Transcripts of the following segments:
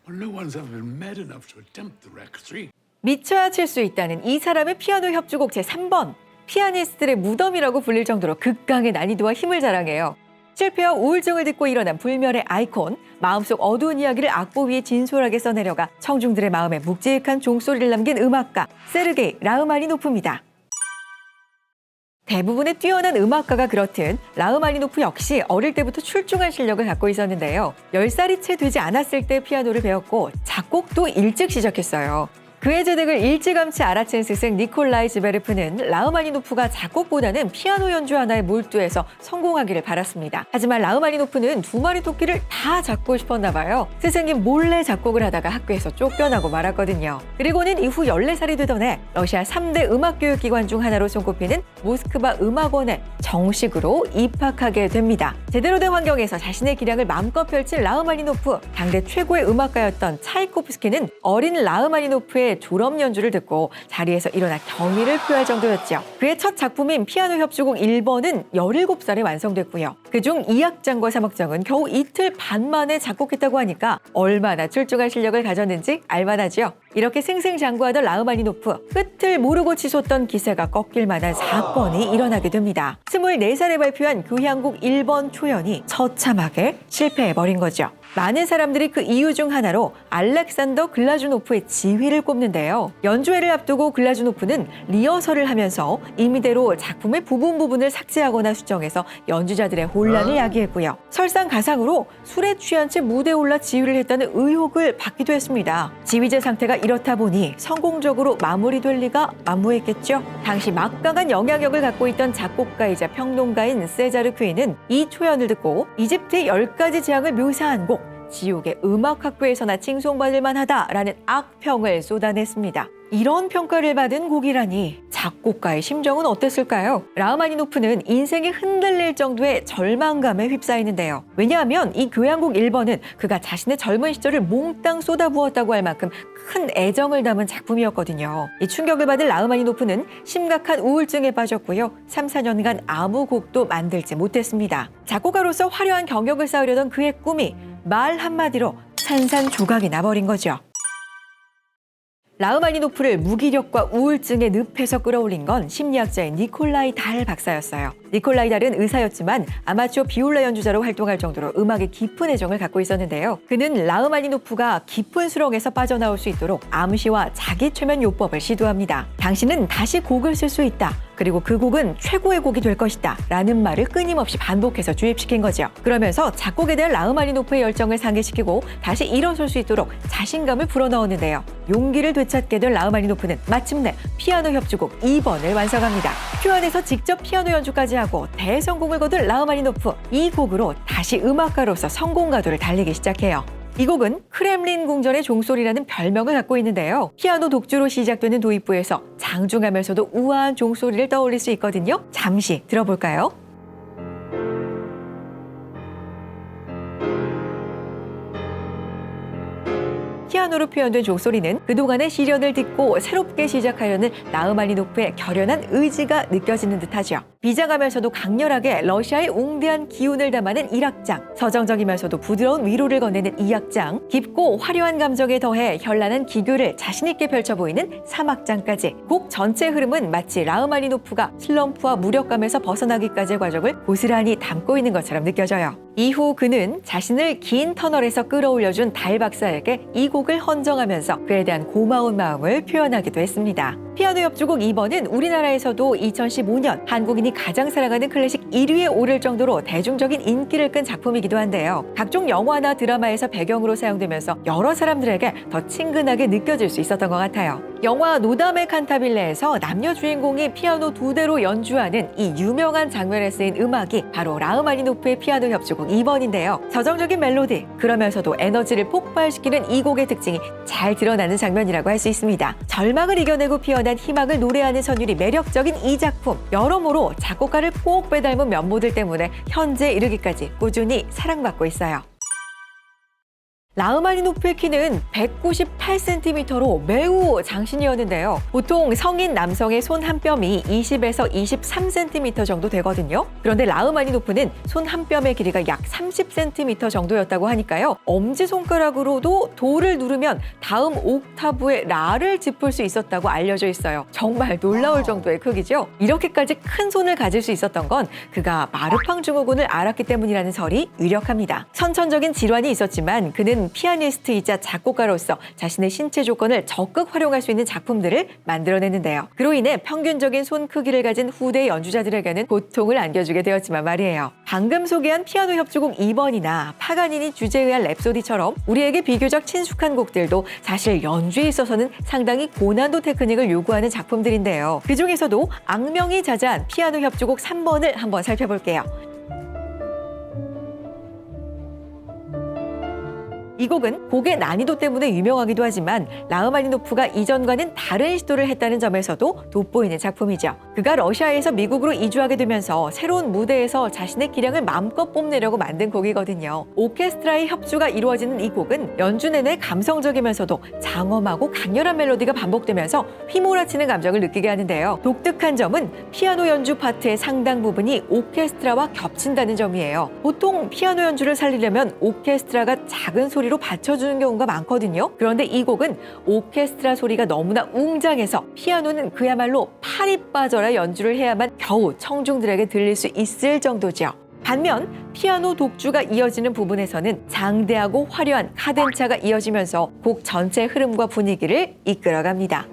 Well, no one's ever been mad enough to attempt the Rec 3. 미쳐야 칠 수 있다는 이 사람의 피아노 협주곡 제3번. 피아니스트들의 무덤이라고 불릴 정도로 극강의 난이도와 힘을 자랑해요. 실패와 우울증을 딛고 일어난 불멸의 아이콘, 마음속 어두운 이야기를 악보 위에 진솔하게 써내려가 청중들의 마음에 묵직한 종소리를 남긴 음악가 세르게이 라흐마니노프입니다. 대부분의 뛰어난 음악가가 그렇듯 라흐마니노프 역시 어릴 때부터 출중한 실력을 갖고 있었는데요. 10살이 채 되지 않았을 때 피아노를 배웠고 작곡도 일찍 시작했어요. 그의 재능을 일찌감치 알아챈 스승 니콜라이 즈베르프는 라흐마니노프가 작곡보다는 피아노 연주 하나에 몰두해서 성공하기를 바랐습니다. 하지만 라흐마니노프는 두 마리 토끼를 다 잡고 싶었나 봐요. 스승이 몰래 작곡을 하다가 학교에서 쫓겨나고 말았거든요. 그리고는 이후 14살이 되던 해 러시아 3대 음악교육기관 중 하나로 손꼽히는 모스크바 음악원에 정식으로 입학하게 됩니다. 제대로 된 환경에서 자신의 기량을 마음껏 펼친 라흐마니노프, 당대 최고의 음악가였던 차이코프스키는 어린 라흐마니노프의 졸업 연주를 듣고 자리에서 일어나 경의를 표할 정도였죠. 그의 첫 작품인 피아노 협주곡 1번은 17살에 완성됐고요. 그중 2악장과 3악장은 겨우 이틀 반 만에 작곡했다고 하니까 얼마나 출중한 실력을 가졌는지 알만하죠. 이렇게 승승장구하던 라흐마니노프, 끝을 모르고 치솟던 기세가 꺾일 만한 사건이 일어나게 됩니다. 24살에 발표한 교향곡 1번 초연이 처참하게 실패해버린 거죠. 많은 사람들이 그 이유 중 하나로 알렉산더 글라주노프의 지휘를 꼽는데요. 연주회를 앞두고 글라주노프는 리허설을 하면서 임의대로 작품의 부분을 삭제하거나 수정해서 연주자들의 혼란을 야기했고요. 설상가상으로 술에 취한 채 무대에 올라 지휘를 했다는 의혹을 받기도 했습니다. 지휘자 상태가 이렇다 보니 성공적으로 마무리될 리가 만무했겠죠. 당시 막강한 영향력을 갖고 있던 작곡가이자 평론가인 세자르 퀴는 이 초연을 듣고 이집트의 10가지 재앙을 묘사한 곡 지옥의 음악학교에서나 칭송받을 만하다라는 악평을 쏟아냈습니다. 이런 평가를 받은 곡이라니 작곡가의 심정은 어땠을까요? 라흐마니노프는 인생이 흔들릴 정도의 절망감에 휩싸이는데요. 왜냐하면 이 교향곡 1번은 그가 자신의 젊은 시절을 몽땅 쏟아부었다고 할 만큼 큰 애정을 담은 작품이었거든요. 이 충격을 받은 라흐마니노프는 심각한 우울증에 빠졌고요. 3, 4년간 아무 곡도 만들지 못했습니다. 작곡가로서 화려한 경력을 쌓으려던 그의 꿈이 말 한마디로 산산조각이 나버린 거죠. 라흐마니노프를 무기력과 우울증의 늪에서 끌어올린 건 심리학자인 니콜라이 달 박사였어요. 니콜라이 달은 의사였지만 아마추어 비올라 연주자로 활동할 정도로 음악에 깊은 애정을 갖고 있었는데요. 그는 라흐마니노프가 깊은 수렁에서 빠져나올 수 있도록 암시와 자기 최면 요법을 시도합니다. 당신은 다시 곡을 쓸 수 있다. 그리고 그 곡은 최고의 곡이 될 것이다 라는 말을 끊임없이 반복해서 주입시킨 거죠. 그러면서 작곡에 대한 라흐마니노프의 열정을 상기시키고 다시 일어설 수 있도록 자신감을 불어넣었는데요. 용기를 되찾게 된 라흐마니노프는 마침내 피아노 협주곡 2번을 완성합니다. 초연에서 직접 피아노 연주까지 하고 대성공을 거둔 라흐마니노프, 이 곡으로 다시 음악가로서 성공 가도를 달리기 시작해요. 이 곡은 크렘린 궁전의 종소리라는 별명을 갖고 있는데요. 피아노 독주로 시작되는 도입부에서 장중하면서도 우아한 종소리를 떠올릴 수 있거든요. 잠시 들어볼까요? 피아노로 표현된 종소리는 그동안의 시련을 딛고 새롭게 시작하려는 라흐마니노프의 결연한 의지가 느껴지는 듯하죠. 비장하면서도 강렬하게 러시아의 웅대한 기운을 담아낸 1악장, 서정적이면서도 부드러운 위로를 건네는 2악장, 깊고 화려한 감정에 더해 현란한 기교를 자신있게 펼쳐 보이는 3악장까지 곡 전체 흐름은 마치 라흐마니노프가 슬럼프와 무력감에서 벗어나기까지의 과정을 고스란히 담고 있는 것처럼 느껴져요. 이후 그는 자신을 긴 터널에서 끌어올려준 달 박사에게 이 곡을 헌정하면서 그에 대한 고마운 마음을 표현하기도 했습니다. 피아노 협주곡 2번은 우리나라에서도 2015년 한국인이 가장 사랑하는 클래식 1위에 오를 정도로 대중적인 인기를 끈 작품이기도 한데요. 각종 영화나 드라마에서 배경으로 사용되면서 여러 사람들에게 더 친근하게 느껴질 수 있었던 것 같아요. 영화 노담의 칸타빌레에서 남녀 주인공이 피아노 2대로 연주하는 이 유명한 장면에 쓰인 음악이 바로 라흐마니노프의 피아노 협주곡 2번인데요. 서정적인 멜로디, 그러면서도 에너지를 폭발시키는 이 곡의 특징이 잘 드러나는 장면이라고 할 수 있습니다. 절망을 이겨내고 피어난 희망을 노래하는 선율이 매력적인 이 작품, 여러모로 작곡가를 꼭 빼닮은 면모들 때문에 현재 이르기까지 꾸준히 사랑받고 있어요. 라흐마니노프의 키는 198cm로 매우 장신이었는데요. 보통 성인 남성의 손 한 뼘이 20에서 23cm 정도 되거든요. 그런데 라흐마니노프는 손 한 뼘의 길이가 약 30cm 정도였다고 하니까요. 엄지손가락으로도 도를 누르면 다음 옥타브의 라를 짚을 수 있었다고 알려져 있어요. 정말 놀라울 정도의 크기죠. 이렇게까지 큰 손을 가질 수 있었던 건 그가 마르팡 증후군을 앓았기 때문이라는 설이 유력합니다. 선천적인 질환이 있었지만 그는 피아니스트이자 작곡가로서 자신의 신체 조건을 적극 활용할 수 있는 작품들을 만들어냈는데요. 그로 인해 평균적인 손 크기를 가진 후대 연주자들에게는 고통을 안겨주게 되었지만 말이에요. 방금 소개한 피아노 협주곡 2번이나 파가니니 주제에 의한 랩소디처럼 우리에게 비교적 친숙한 곡들도 사실 연주에 있어서는 상당히 고난도 테크닉을 요구하는 작품들인데요. 그 중에서도 악명이 자자한 피아노 협주곡 3번을 한번 살펴볼게요. 이 곡은 곡의 난이도 때문에 유명하기도 하지만 라흐마니노프가 이전과는 다른 시도를 했다는 점에서도 돋보이는 작품이죠. 그가 러시아에서 미국으로 이주하게 되면서 새로운 무대에서 자신의 기량을 마음껏 뽐내려고 만든 곡이거든요. 오케스트라의 협주가 이루어지는 이 곡은 연주 내내 감성적이면서도 장엄하고 강렬한 멜로디가 반복되면서 휘몰아치는 감정을 느끼게 하는데요. 독특한 점은 피아노 연주 파트의 상당 부분이 오케스트라와 겹친다는 점이에요. 보통 피아노 연주를 살리려면 오케스트라가 작은 소리로 받쳐주는 경우가 많거든요. 그런데 이 곡은 오케스트라 소리가 너무나 웅장해서 피아노는 그야말로 팔이 빠져라 연주를 해야만 겨우 청중들에게 들릴 수 있을 정도죠. 반면 피아노 독주가 이어지는 부분에서는 장대하고 화려한 카덴차가 이어지면서 곡 전체 흐름과 분위기를 이끌어갑니다.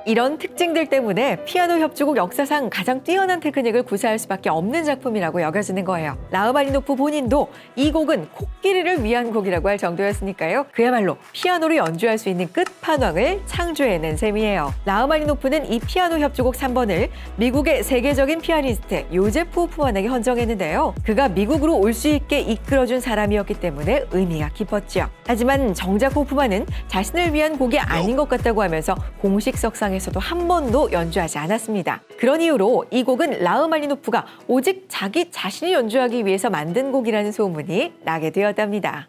이런 특징들 때문에 피아노 협주곡 역사상 가장 뛰어난 테크닉을 구사할 수밖에 없는 작품이라고 여겨지는 거예요. 라흐마니노프 본인도 이 곡은 코끼리를 위한 곡이라고 할 정도였으니까요. 그야말로 피아노로 연주할 수 있는 끝판왕을 창조해낸 셈이에요. 라흐마니노프는 이 피아노 협주곡 3번을 미국의 세계적인 피아니스트 요제프 호프만에게 헌정했는데요. 그가 미국으로 올 수 있게 이끌어준 사람이었기 때문에 의미가 깊었죠. 하지만 정작 호프만은 자신을 위한 곡이 아닌 것 같다고 하면서 공식 석상에서도 한 번도 연주하지 않았습니다. 그런 이유로 이 곡은 라흐마니노프가 오직 자기 자신이 연주하기 위해서 만든 곡이라는 소문이 나게 되었답니다.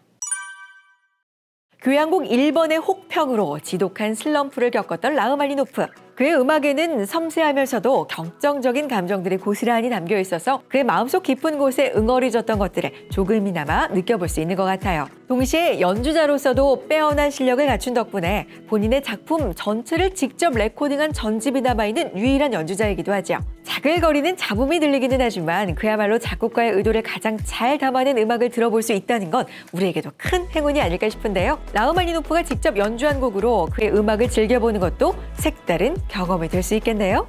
교향곡 1번의 혹평으로 지독한 슬럼프를 겪었던 라흐마니노프. 그의 음악에는 섬세하면서도 격정적인 감정들이 고스란히 담겨 있어서 그의 마음속 깊은 곳에 응어리졌던 것들을 조금이나마 느껴볼 수 있는 것 같아요. 동시에 연주자로서도 빼어난 실력을 갖춘 덕분에 본인의 작품 전체를 직접 레코딩한 전집이 남아있는 유일한 연주자이기도 하죠. 자글거리는 잡음이 들리기는 하지만 그야말로 작곡가의 의도를 가장 잘 담아낸 음악을 들어볼 수 있다는 건 우리에게도 큰 행운이 아닐까 싶은데요. 라흐마니노프가 직접 연주한 곡으로 그의 음악을 즐겨보는 것도 색다른 경험이 될 수 있겠네요.